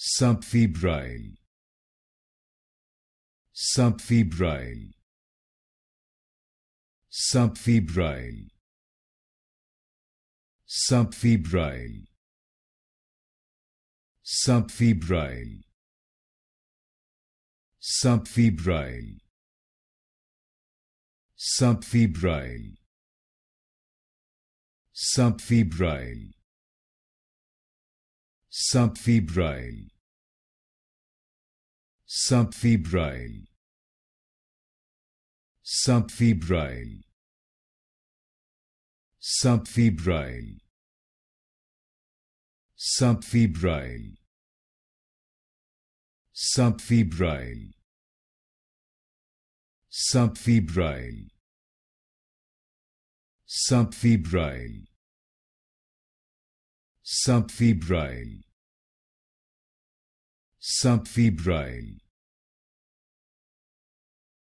Subfebrile. Subfebrile. Subfebrile. Subfebrile. Subfebrile. Subfebrile. Subfebrile. Subfebrile. Subfebrile. Subfebrile. Subfebrile. Subfebrile. Subfebrile. Subfebrile. Subfebrile. Subfebrile. Subfebrile. Subfebrile.